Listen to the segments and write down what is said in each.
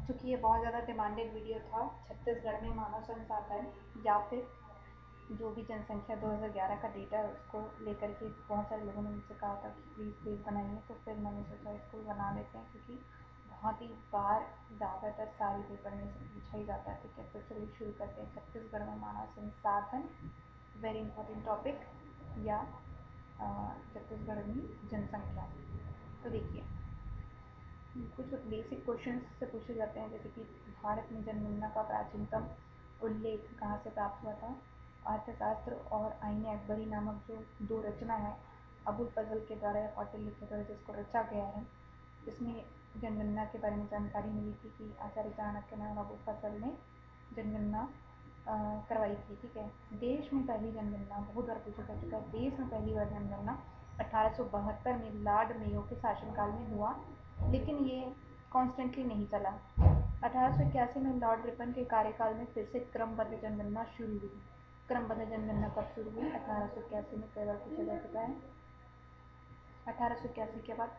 चूँकि ये बहुत ज़्यादा डिमांडेड वीडियो था, छत्तीसगढ़ में मानव संसाधन या फिर जो भी जनसंख्या 2011 का डेटा है उसको लेकर के बहुत सारे लोगों ने मुझसे कहा था कि प्लीज़ बनाइए, तो फिर मैंने सोचा इसको बना लेते हैं, क्योंकि बहुत ही बार ज़्यादातर सारे पेपर में से पूछा ही जाता है। ठीक है, तो चलिए शुरू करते हैं। छत्तीसगढ़ में मानव संसाधन, वेरी इंपॉर्टेंट टॉपिक, या छत्तीसगढ़ में जनसंख्या। तो देखिए, कुछ बेसिक क्वेश्चन से पूछे जाते हैं, जैसे कि भारत में जनगणना का प्राचीनतम उल्लेख कहाँ से प्राप्त हुआ था। अर्थशास्त्र और आईने अकबरी नामक जो दो रचना है अबुल फजल के द्वारा या कौटिल्य के द्वारा जिसको रचा गया है, इसमें जनगणना के बारे में जानकारी मिली थी कि आचार्य चाणक्य ने और अबुल फजल ने जनगणना करवाई थी। ठीक है, देश में पहली जनगणना बहुत बार पूछा जा चुका है। देश में पहली बार जनगणना 1872 में लॉर्ड मेयो के शासनकाल में हुआ, लेकिन ये कॉन्स्टेंटली नहीं चला। 1881 में लॉर्ड रिपन के कार्यकाल में फिर से क्रमबद्ध जनगणना शुरू हुई। क्रमबद्ध जनगणना कब शुरू हुई? 1881 में कई बार पूछा जा चुका है। 1881 के बाद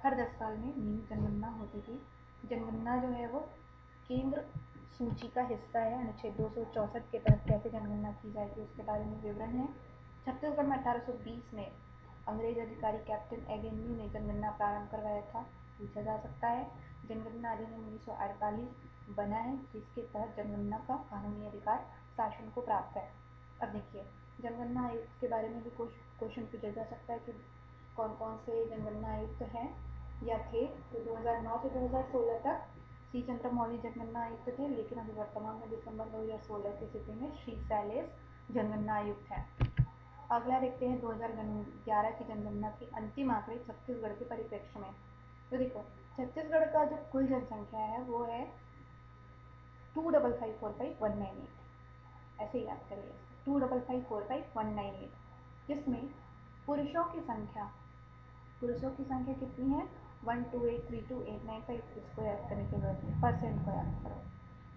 हर 10 साल में नियमित जनगणना होती थी। जनगणना जो है वो केंद्र सूची का हिस्सा है। अनुच्छेद 264 के तहत कैसे जनगणना की जाएगी उसके बारे में विवरण है। छत्तीसगढ़ में 1820 में अंग्रेज अधिकारी कैप्टन एगेन्यू ने जनगणना प्रारंभ करवाया था, पूछा जा सकता है। जनगणना अधिनियम 1948 बना है, जिसके तहत जनगणना का कानूनी अधिकार शासन को प्राप्त है। अब देखिए, जनगणना आयुक्त के बारे में भी कुछ क्वेश्चन पूछा जा सकता है कि कौन कौन से जनगणना आयुक्त हैं या थे। तो 2009 से 2016 तक सी चंद्र मौली जनगणना आयुक्त थे, लेकिन अभी वर्तमान में दिसंबर 2016 की स्थिति में श्री शैलेश जनगणना आयुक्त हैं। अगला देखते हैं 2011 की जनगणना के अंतिम आंकड़े छत्तीसगढ़ के परिप्रेक्ष्य में। तो देखो, छत्तीसगढ़ का जो कुल जनसंख्या है वो है 25545,198। ऐसे ही याद करिए, 25545,198, जिसमें पुरुषों की संख्या कितनी है? 12832,895। इसको याद करने की जरूरत नहीं, परसेंट को याद करो।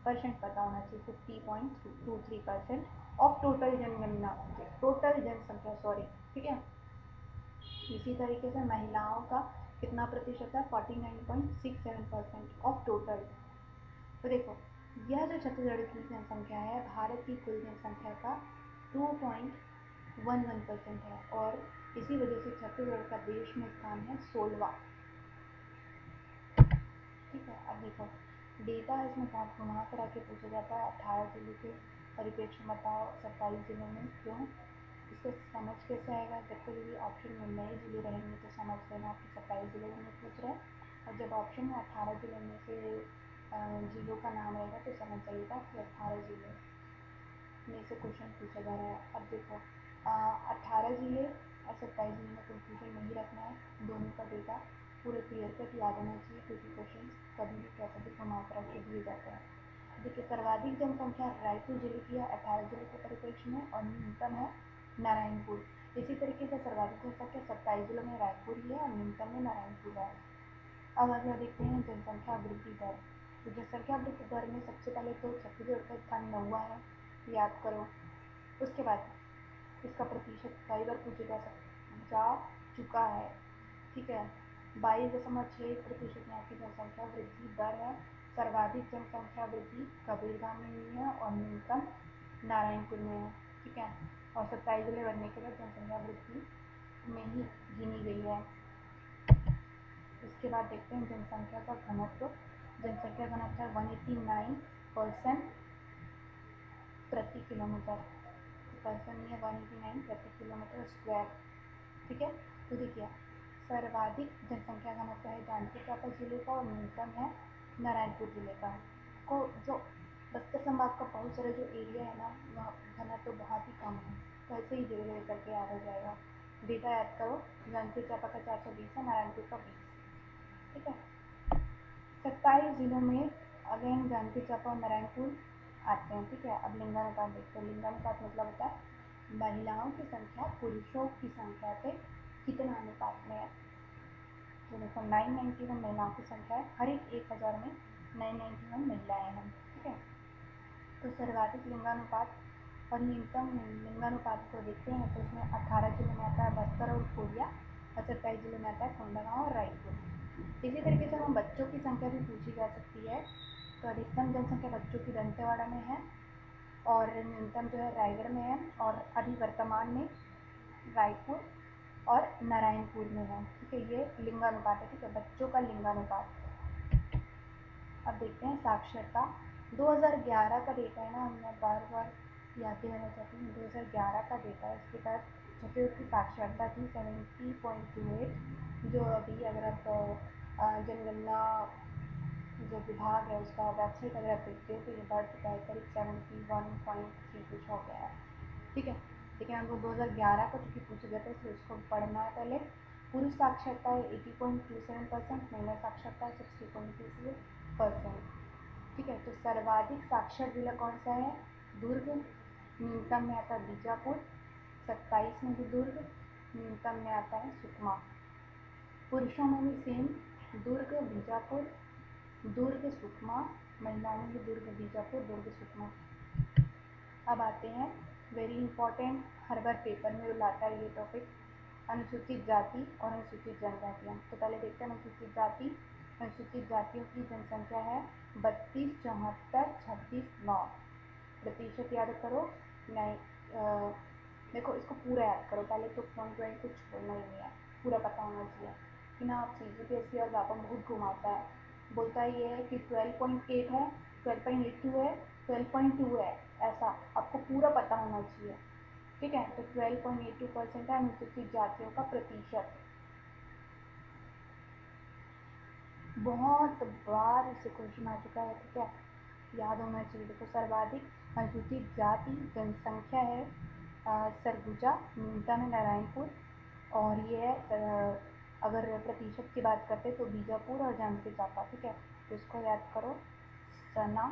परसेंट पता होना चाहिए। 50.23% ऑफ टोटल जनगणना, टोटल जनसंख्या, सॉरी। ठीक है, इसी तरीके से महिलाओं का कितना प्रतिशत है? 49.67% ऑफ टोटल। तो देखो, यह जो छत्तीसगढ़ की जनसंख्या है भारत की कुल जनसंख्या का 2.11% है, और इसी वजह से छत्तीसगढ़ का देश में स्थान है 16वां। ठीक है, अब देखो, डेटा इसमें बहुत घुमा करा के पूछा जाता है। 18 जिले के परिप्रेक्ष्य में बताओ, 27 जिलों में क्यों? इसको समझ कैसे आएगा? जब कोई भी ऑप्शन में नए जिले रहेंगे तो समझ लेना कि 27 जिलों में पूछ रहे हैं, और जब ऑप्शन में 18 जिलों में से जिलों का नाम रहेगा तो समझ जाइएगा कि 18 जिले में से क्वेश्चन पूछा जा रहा है। अब देखो, 18 जिले और 27 जिले में कंफ्यूजन नहीं रखना है, दोनों का डेटा पूरे क्लियर कट याद होना चाहिए, क्योंकि क्वेश्चन कभी भी कैसे भी घुमा कर के दिए जाते हैं। देखिए, सर्वाधिक जनसंख्या रायपुर जिले की है 18 जिले के परिप्रेक्ष्य में, और न्यूनतम है नारायणपुर। इसी तरीके से सर्वाधिक जनसंख्या 27 जिलों में रायपुर ही है और न्यूनतम में नारायणपुर है। अब अगला देखते हैं जनसंख्या वृद्धि दर। तो जनसंख्या वृद्धि दर में सबसे पहले तो छत्तीसगढ़ का स्थान 9वां है, याद करो। उसके बाद इसका प्रतिशत कई बार पूछा जा चुका है। ठीक है, 22.6% यहाँ की जनसंख्या वृद्धि दर है। सर्वाधिक जनसंख्या वृद्धि कबीरधाम में हुई है और न्यूनतम नारायणपुर में है। ठीक है, और 27 जिले बनने के बाद जनसंख्या वृद्धि में ही गिनी गई है। इसके बाद देखते हैं जनसंख्या का घनत्व। जनसंख्या घनत्व है 189% प्रति किलोमीटर, पर्सन नहीं है, 189 प्रति किलोमीटर स्क्वायर। ठीक है, तो देखिए, सर्वाधिक जनसंख्या घनत्व है जांजगीर चांपा जिले का और न्यूनतम है नारायणपुर जिले का। को जो बस्तर संभाग का बहुत सारा जो एरिया है ना, वह घनत्व बहुत ही कम है, तो ऐसे ही धीरे धीरे करके याद हो जाएगा। डेटा याद करो, जांजगीर चांपा का 420 है, नारायणपुर का 20। ठीक है, 27 जिलों में अगेन जांजगीर चांपा और नारायणपुर आते हैं। ठीक है, अब लिंगानुपात देखते हैं। लिंगानुपात मतलब होता है महिलाओं की संख्या पुरुषों की संख्या से कितना अनुपात में है। तो देखो, 991 महिलाओं की संख्या है, हर एक 1000 में 991 महिलाएं हैं। ठीक है, तो सर्वाधिक लिंगानुपात और न्यूनतम लिंगानुपात को देखते हैं तो इसमें 18 जिलों में आता है बस्तर और कोरिया, और 27 जिलों में आता है कोंडागांव और रायपुर। इसी तरीके से हम बच्चों की संख्या भी पूछी जा सकती है। तो अधिकतम जनसंख्या बच्चों की दंतेवाड़ा में है और न्यूनतम जो है रायगढ़ में है, और अभी वर्तमान में रायपुर और नारायणपुर में है। ठीक है, ये लिंगानुपात है। ठीक है, बच्चों का लिंगानुपात। अब देखते हैं साक्षरता। 2011 का डेटा है ना, मैं बार बार याद दिलाना चाहती हूँ। 2011 का डेटा है, इसके तहत छठवीं की साक्षरता थी 70.28, जो अभी अगर आप जनगणना जो विभाग है उसका वेबसाइट अगर आप देखते हो तो ये बढ़ चुका है, करीब 71.3 कुछ हो गया है। ठीक है, लेकिन हमको 2011 का चूँकि पूछा गया था इसलिए उसको पढ़ना है पहले। पुरुष साक्षरता है 80.27%, महिला साक्षरता है 60.26%। ठीक है, तो सर्वाधिक साक्षर जिला कौन सा है? दुर्ग। न्यूनतम में आता है बीजापुर, 27 में भी दुर्ग, न्यूनतम में आता है सुकमा। पुरुषों में भी सेम, दुर्ग बीजापुर, दुर्ग सुकमा, महिलाओं में भी दुर्ग बीजापुर, दुर्ग सुकमा। अब आते हैं वेरी इंपॉर्टेंट, हर बार पेपर में लाता है ये टॉपिक, अनुसूचित जाति और अनुसूचित जनजातियाँ। तो पहले देखते हैं अनुसूचित जाति। अनुसूचित जातियों की जनसंख्या है 32, 74, 36, 9। प्रतिशत याद करो। नहीं, देखो इसको पूरा याद करो पहले, तो पॉइंट कुछ छोड़ना ही नहीं है, पूरा पता होना चाहिए कि ना। आप CGPSC और व्यापक बहुत घुमाता है, बोलता है ये है कि 12.8 है, 12.82 है, 12.2 है, ऐसा आपको पूरा पता होना चाहिए। ठीक है, तो 12.82% है अनुसूचित जातियों का प्रतिशत। बहुत बार इससे क्वेश्चन आ चुका है। ठीक है, याद होना चाहिए। देखो सर्वाधिक अनुसूचित जाति जनसंख्या है सरगुजा, न्यूनतम है नारायणपुर, और ये है अगर प्रतिशत की बात करते तो बीजापुर और जांजगीर चांपा। ठीक है, तो इसको याद करो, सना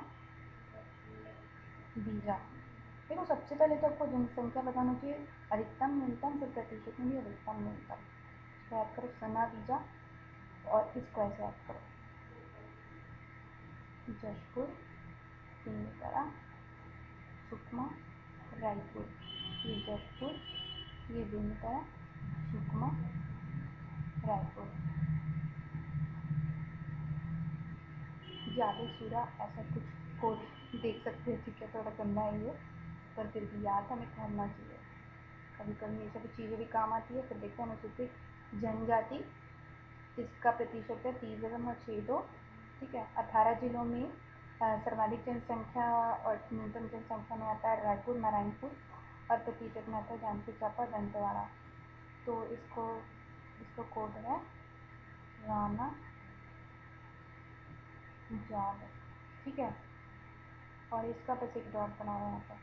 बीजा। देखो सबसे पहले तो आपको जनसंख्या बताना चाहिए, अधिकतम न्यूनतम, फिर प्रतिशत में भी अधिकतम न्यूनतम। इसको याद करो, सना बीजा, और इसको ऐसे याद करो, जशपुर, बेमेतरा, सुकमा, रायपुर। ये जशपुर, ये बेमेतरा, सुकमा, रायपुर। जादे सूरा ऐसा कुछ कोड देख सकते हैं। ठीक है, थोड़ा गंदा है ये, पर फिर भी याद हमें करना चाहिए। कभी कभी ये सभी चीज़ें भी काम आती है। फिर देखते हैं अनुसूचित जनजाति, इसका प्रतिशत है 30.62। ठीक है, 18 जिलों में सर्वाधिक जनसंख्या और न्यूनतम जनसंख्या में आता है रायपुर, नारायणपुर, और प्रतिशत में आता है जांजगीर चांपा, दंतेवाड़ा। तो इसको कोड है राणा जाल। ठीक है, और इसका बस एक डॉट बना हुआ है।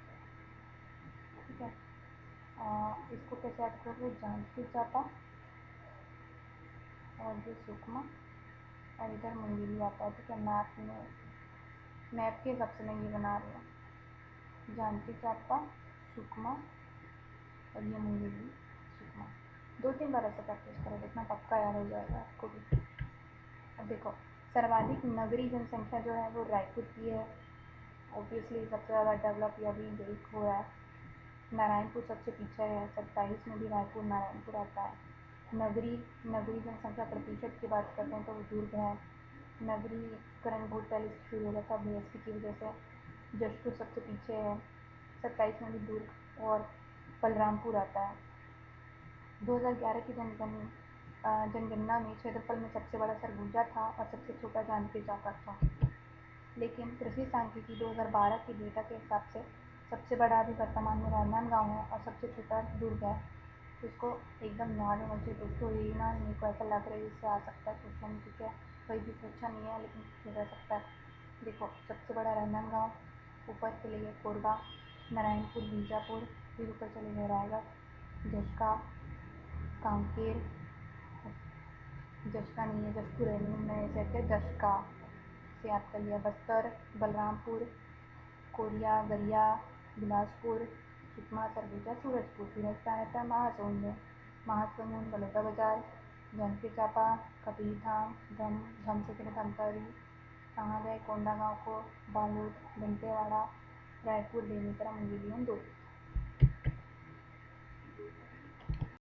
ठीक है, इसको कैसे ऐड करोगे, जांजगीर चांपा और ये सुकमा, और इधर मुंगेली आता है। ठीक है, मैप के हिसाब से मैं ये बना रही हूँ, जांजगीर चांपा, सुकमा, और ये मुंगेली, सुकमा। 2-3 बार ऐसे प्रैक्टिस करो, देखना पक्का याद हो जाएगा आपको भी। अब देखो सर्वाधिक नगरीय जनसंख्या जो है वो रायपुर की है, ऑब्वियसली सबसे ज़्यादा डेवलप या भी यही हुआ है। नारायणपुर सबसे पीछे है, 27 में भी रायपुर नारायणपुर आता है। नगरीय जनसंख्या प्रतिशत की बात करते हैं तो वो दुर्ग है। नगरीकरण बहुत पहले से शुरू हो गया था BSP की वजह से। जशपुर सबसे पीछे है, 27 में भी दुर्ग और बलरामपुर आता है। 2011 की जनगणना में क्षेत्रफल में सबसे बड़ा सरगुजा था और सबसे छोटा जांजगीर चांपा था। लेकिन कृषि सांख्यिकी 2012 के डेटा के हिसाब से सबसे बड़ा अभी वर्तमान में राजनांदगांव है और सबसे छोटा दुर्ग है। तो इसको एकदम याद होना चाहिए दोस्तों। ये ना मेरे को ऐसा लग रहा है इससे आ सकता है क्वेश्चन। ठीक है, कोई भी पूछा नहीं है लेकिन फिर रह सकता है। देखो सबसे बड़ा राजनांदगांव, ऊपर चले गए कोरबा, नारायणपुर, बीजापुर, फिर ऊपर चले गए रायगढ़, जशका, कांकेर, जशका नहीं है, जशपुर है, मैं ऐसे जशका से याद कर लिया, बस्तर, बलरामपुर, कोरिया, गरिया, बिलासपुर, सुकमा, सरगुजा, सूरजपुर। सूरज का रहता है महासमुंद में, महासमुंद, बलौदाबाजार, जांजगीर चांपा, कबीरधाम, धम से फिर धमतरी, कहाँ गए, कोंडागांव को, बालोद, दंतेवाड़ा, रायपुर, बेमेतरा, मुंगेली, दुर्ग।